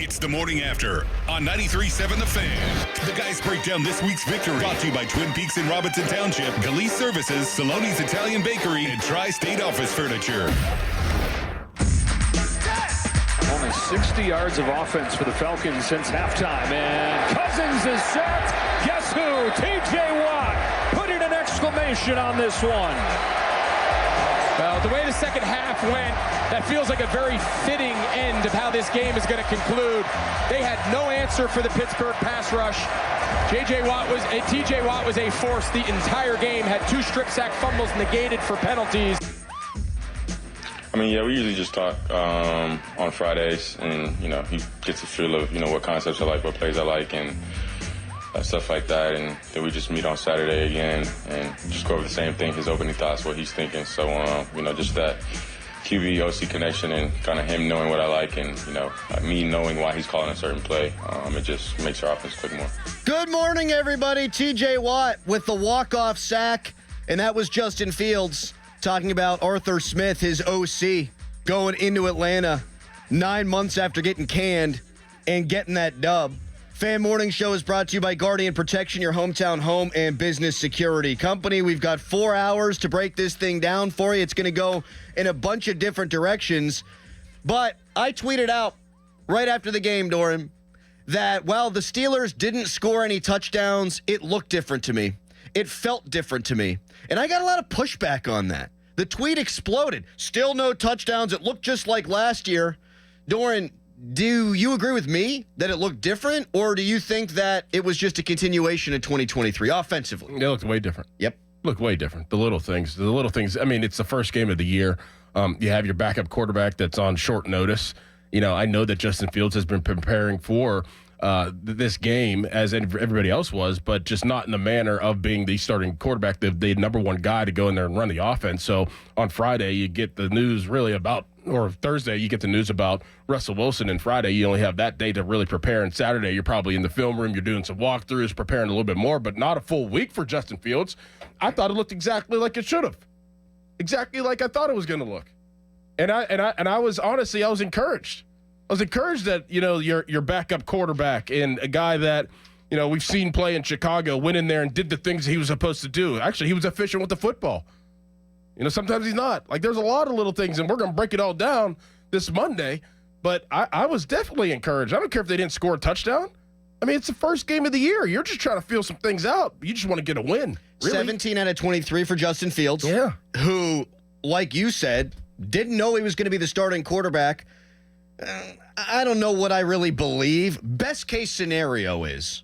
It's the morning after on 93.7 The Fan. The guys break down this week's victory. Brought to you by Twin Peaks in Robinson Township, Galise Services, Saloni's Italian Bakery, and Tri-State Office Furniture. Only 60 yards of offense for the Falcons since halftime. And Cousins is set. Guess who? T.J. Watt putting an exclamation on this one. Well, the way the second half went, that feels like a very fitting end of how this game is going to conclude. They had no answer for the Pittsburgh pass rush. T.J. Watt was a force the entire game, had 2 strip sack fumbles negated for penalties. I mean, yeah, we usually just talk on Fridays, and, he gets a feel of, what concepts I like, what plays I like, and stuff like that. And then we just meet on Saturday again and just go over the same thing, his opening thoughts, what he's thinking. So, just that QB-OC connection and kind of him knowing what I like and, me knowing why he's calling a certain play. It just makes our offense click more. Good morning, everybody. T.J. Watt with the walk-off sack, and that was Justin Fields talking about Arthur Smith, his OC, going into Atlanta 9 months after getting canned and getting that dub. Fan Morning Show is brought to you by Guardian Protection, your hometown home and business security company. We've got 4 hours to break this thing down for you. It's going to go in a bunch of different directions. But I tweeted out right after the game, Dorin, that while the Steelers didn't score any touchdowns, it looked different to me. It felt different to me. And I got a lot of pushback on that. The tweet exploded. Still no touchdowns. It looked just like last year. Dorin, do you agree with me that it looked different, or do you think that it was just a continuation of 2023 offensively? It looked way different. Yep. Looked way different. The little things, I mean, it's the first game of the year. You have your backup quarterback that's on short notice. I know that Justin Fields has been preparing for this game as everybody else was, but just not in the manner of being the starting quarterback, the number one guy to go in there and run the offense. So on Friday, you get the news really about, or Thursday, you get the news about Russell Wilson, and Friday, you only have that day to really prepare, and Saturday, you're probably in the film room, you're doing some walkthroughs, preparing a little bit more, but not a full week for Justin Fields. I thought it looked exactly like it should have. Exactly like I thought it was going to look. And I was encouraged. I was encouraged that, your backup quarterback and a guy that, we've seen play in Chicago went in there and did the things he was supposed to do. Actually, he was efficient with the football. Sometimes he's not. Like, there's a lot of little things, and we're going to break it all down this Monday. But I was definitely encouraged. I don't care if they didn't score a touchdown. I mean, it's the first game of the year. You're just trying to feel some things out. You just want to get a win. Really? 17 out of 23 for Justin Fields. Yeah. Who, like you said, didn't know he was going to be the starting quarterback. I don't know what I really believe. Best case scenario is,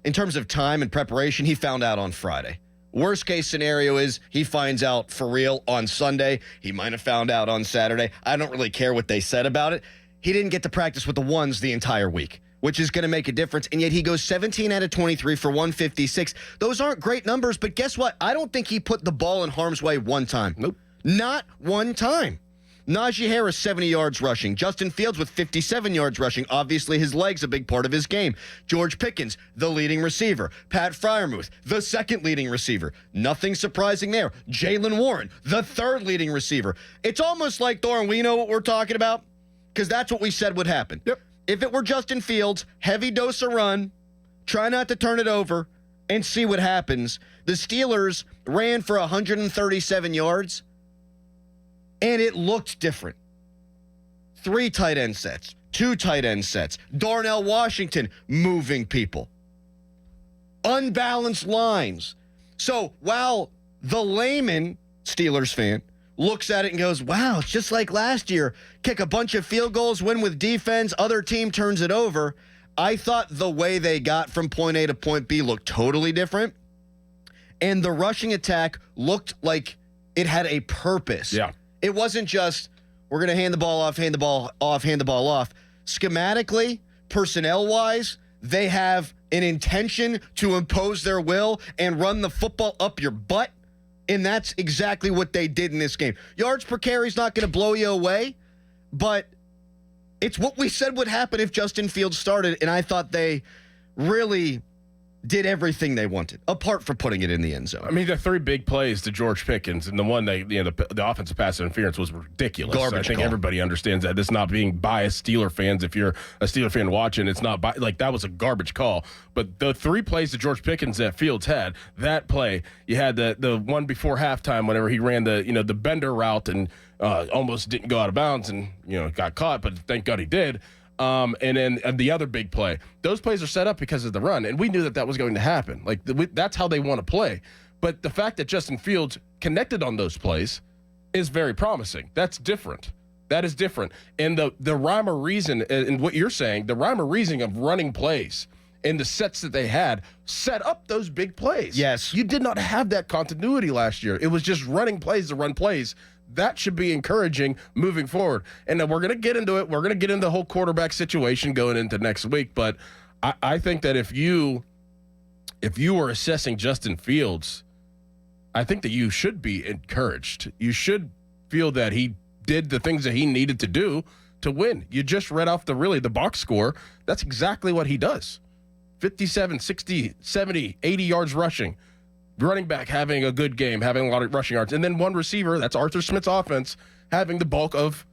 in terms of time and preparation, he found out on Friday. Worst case scenario is he finds out for real on Sunday. He might have found out on Saturday. I don't really care what they said about it. He didn't get to practice with the ones the entire week, which is going to make a difference. And yet he goes 17 out of 23 for 156. Those aren't great numbers, but guess what? I don't think he put the ball in harm's way one time. Nope. Not one time. Najee Harris, 70 yards rushing. Justin Fields with 57 yards rushing. Obviously, his leg's a big part of his game. George Pickens, the leading receiver. Pat Freiermuth, the second leading receiver. Nothing surprising there. Jaylen Warren, the third leading receiver. It's almost like, Dorin, we know what we're talking about, because that's what we said would happen. Yep. If it were Justin Fields, heavy dose of run, try not to turn it over, and see what happens. The Steelers ran for 137 yards. And it looked different. 3 tight end sets, 2 tight end sets. Darnell Washington moving people. Unbalanced lines. So while the layman Steelers fan looks at it and goes, wow, it's just like last year. Kick a bunch of field goals, win with defense, other team turns it over. I thought the way they got from point A to point B looked totally different. And the rushing attack looked like it had a purpose. Yeah. It wasn't just, we're going to hand the ball off, hand the ball off, hand the ball off. Schematically, personnel-wise, they have an intention to impose their will and run the football up your butt, and that's exactly what they did in this game. Yards per carry is not going to blow you away, but it's what we said would happen if Justin Fields started, and I thought they really did everything they wanted, apart from putting it in the end zone. I mean, the 3 big plays to George Pickens, and the one the offensive pass interference was ridiculous. Garbage I think call. everybody understands that. It's not being biased Steeler fans. If you're a Steeler fan watching, it's not that was a garbage call. But the 3 plays that George Pickens that Fields had, that play, you had the one before halftime whenever he ran the bender route and almost didn't go out of bounds and got caught, but thank God he did. And then the other big play. Those plays are set up because of the run, and we knew that was going to happen. That's how they want to play. But the fact that Justin Fields connected on those plays is very promising. That's different. That is different. And the rhyme or reason, and what you're saying, the rhyme or reason of running plays and the sets that they had set up those big plays. Yes. You did not have that continuity last year. It was just running plays to run plays. That should be encouraging moving forward. And then we're going to get into it. We're going to get into the whole quarterback situation going into next week. But I think that if you were assessing Justin Fields, I think that you should be encouraged. You should feel that he did the things that he needed to do to win. You just read off the box score. That's exactly what he does. 57, 60, 70, 80 yards rushing. Running back having a good game, having a lot of rushing yards, and then one receiver, that's Arthur Smith's offense, having the bulk of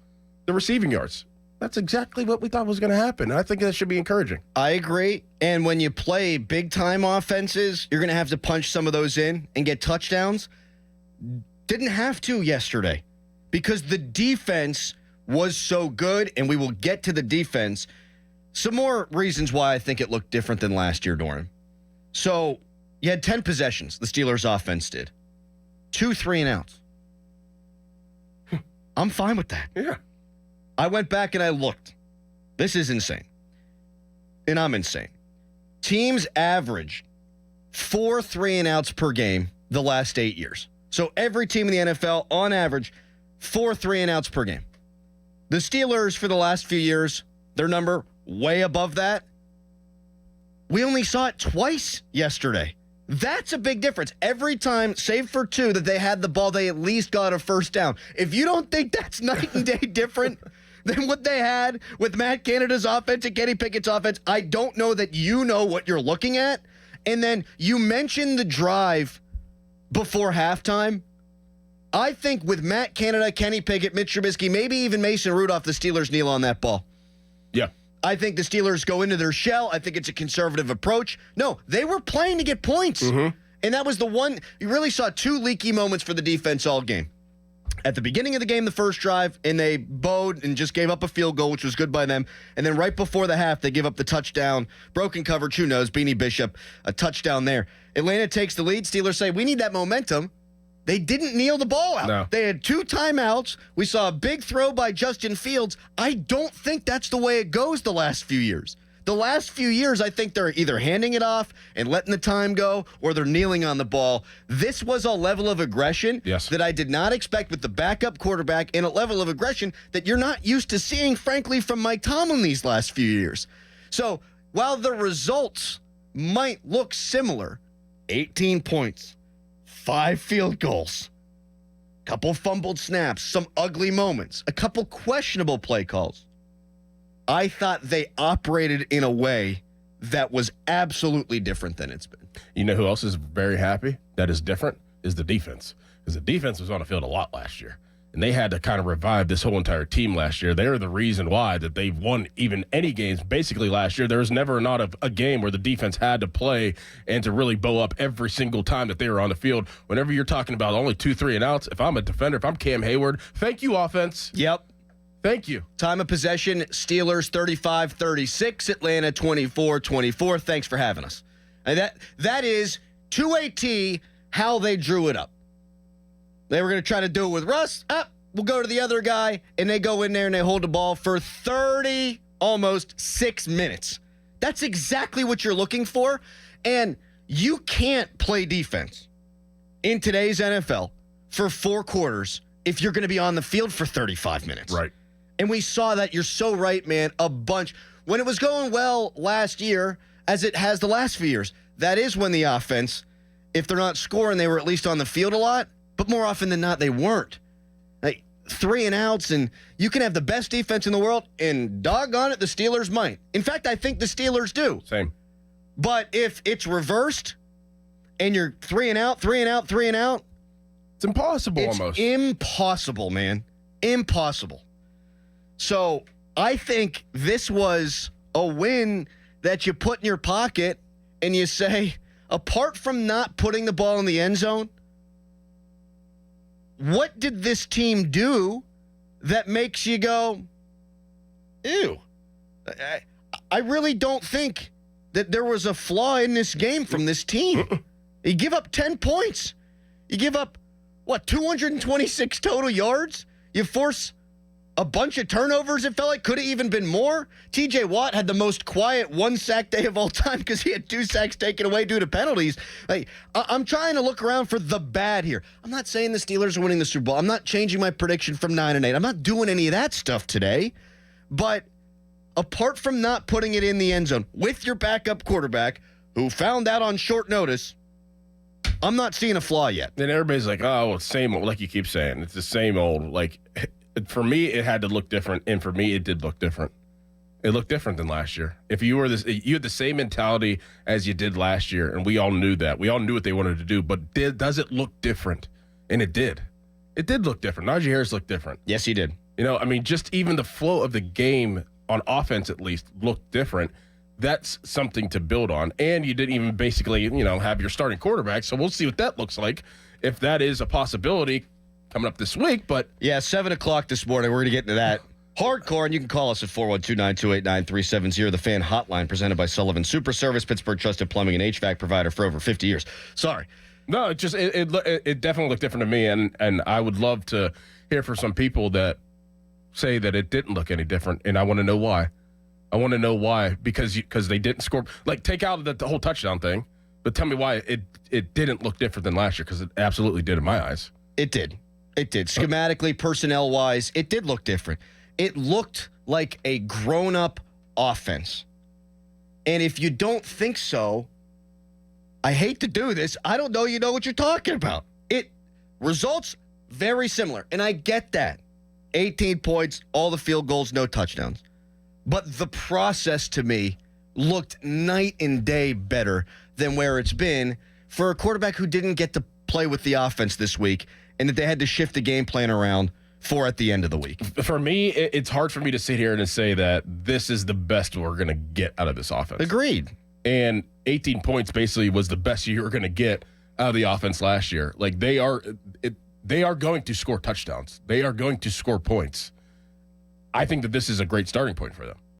the receiving yards. That's exactly what we thought was going to happen. And I think that should be encouraging. I agree. And when you play big-time offenses, you're going to have to punch some of those in and get touchdowns. Didn't have to yesterday because the defense was so good, and we will get to the defense. Some more reasons why I think it looked different than last year, Dorin. So you had 10 possessions, the Steelers' offense did. 2 3-and-outs. I'm fine with that. Yeah. I went back and I looked. This is insane. And I'm insane. Teams average 4 3-and-outs per game the last 8 years. So every team in the NFL, on average, 4 3-and-outs per game. The Steelers, for the last few years, their number way above that. We only saw it twice yesterday. That's a big difference. Every time, save for 2, that they had the ball, they at least got a first down. If you don't think that's night and day different than what they had with Matt Canada's offense and Kenny Pickett's offense, I don't know that you know what you're looking at. And then you mentioned the drive before halftime. I think with Matt Canada, Kenny Pickett, Mitch Trubisky, maybe even Mason Rudolph, the Steelers kneel on that ball. Yeah. I think the Steelers go into their shell. I think it's a conservative approach. No, they were playing to get points. Mm-hmm. And that was the one, you really saw 2 leaky moments for the defense all game. At the beginning of the game, the first drive, and they bowed and just gave up a field goal, which was good by them. And then right before the half, they give up the touchdown. Broken coverage, who knows, Beanie Bishop, a touchdown there. Atlanta takes the lead. Steelers say, we need that momentum. They didn't kneel the ball out. No. They had 2 timeouts. We saw a big throw by Justin Fields. I don't think that's the way it goes the last few years. The last few years, I think they're either handing it off and letting the time go, or they're kneeling on the ball. This was a level of aggression that I did not expect with the backup quarterback, and a level of aggression that you're not used to seeing, frankly, from Mike Tomlin these last few years. So while the results might look similar, 18 points, 5 field goals, couple fumbled snaps, some ugly moments, a couple questionable play calls, I thought they operated in a way that was absolutely different than it's been. You know who else is very happy that is different? Is the defense. Because the defense was on the field a lot last year. And they had to kind of revive this whole entire team last year. They're the reason why that they've won even any games. Basically last year, there was never not a game where the defense had to play and to really bow up every single time that they were on the field. Whenever you're talking about only 2 3-and-outs, if I'm a defender, if I'm Cam Hayward, thank you, offense. Yep. Thank you. Time of possession, Steelers 35-36, Atlanta 24-24. Thanks for having us. And that is, to a T, how they drew it up. They were going to try to do it with Russ. We'll go to the other guy, and they go in there and they hold the ball for 30, almost 6 minutes. That's exactly what you're looking for. And you can't play defense in today's NFL for 4 quarters if you're going to be on the field for 35 minutes. Right. And we saw that. You're so right, man. A bunch. When it was going well last year, as it has the last few years, that is when the offense, if they're not scoring, they were at least on the field a lot. But more often than not, they weren't. Like 3-and-outs, and you can have the best defense in the world, and doggone it, the Steelers might. In fact, I think the Steelers do. Same. But if it's reversed and you're 3 and out, 3 and out, 3 and out, It's impossible it's almost. impossible, man. Impossible. So I think this was a win that you put in your pocket and you say, apart from not putting the ball in the end zone, what did this team do that makes you go, ew? I really don't think that there was a flaw in this game from this team. You give up 10 points. You give up, 226 total yards? You force a bunch of turnovers, it felt like. Could have even been more. TJ Watt had the most quiet 1-sack day of all time because he had 2 sacks taken away due to penalties. Like, I'm trying to look around for the bad here. I'm not saying the Steelers are winning the Super Bowl. I'm not changing my prediction from 9-8. I'm not doing any of that stuff today. But apart from not putting it in the end zone with your backup quarterback, who found out on short notice, I'm not seeing a flaw yet. And everybody's like, oh, well, same old, like you keep saying. It's the same old. Like, for me, it had to look different, and for me, it did look different. It looked different than last year. If you were you had the same mentality as you did last year, and we all knew that. We all knew what they wanted to do, but does it look different? And it did. It did look different. Najee Harris looked different. Yes, he did. Just even the flow of the game on offense, at least, looked different. That's something to build on. And you didn't even basically, have your starting quarterback. So we'll see what that looks like, if that is a possibility coming up this week. But yeah, 7 o'clock this morning. We're going to get into that. Hardcore, and you can call us at 412-928-9370, the fan hotline presented by Sullivan Super Service, Pittsburgh trusted plumbing and HVAC provider for over 50 years. Sorry. No, it definitely looked different to me, and I would love to hear from some people that say that it didn't look any different, and I want to know why. I want to know why, because they didn't score. Like, take out the whole touchdown thing, but tell me why it didn't look different than last year, because it absolutely did in my eyes. It did. It did. Schematically, personnel-wise, it did look different. It looked like a grown-up offense. And if you don't think so, I hate to do this. I don't know you know what you're talking about. Results very similar, and I get that. 18 points, all the field goals, no touchdowns. But the process to me looked night and day better than where it's been for a quarterback who didn't get to play with the offense this week and that they had to shift the game plan around for at the end of the week. For me, it's hard for me to sit here and say that this is the best we're going to get out of this offense. Agreed. And 18 points basically was the best you were going to get out of the offense last year. Like, they are going to score touchdowns. They are going to score points. I think that this is a great starting point for them.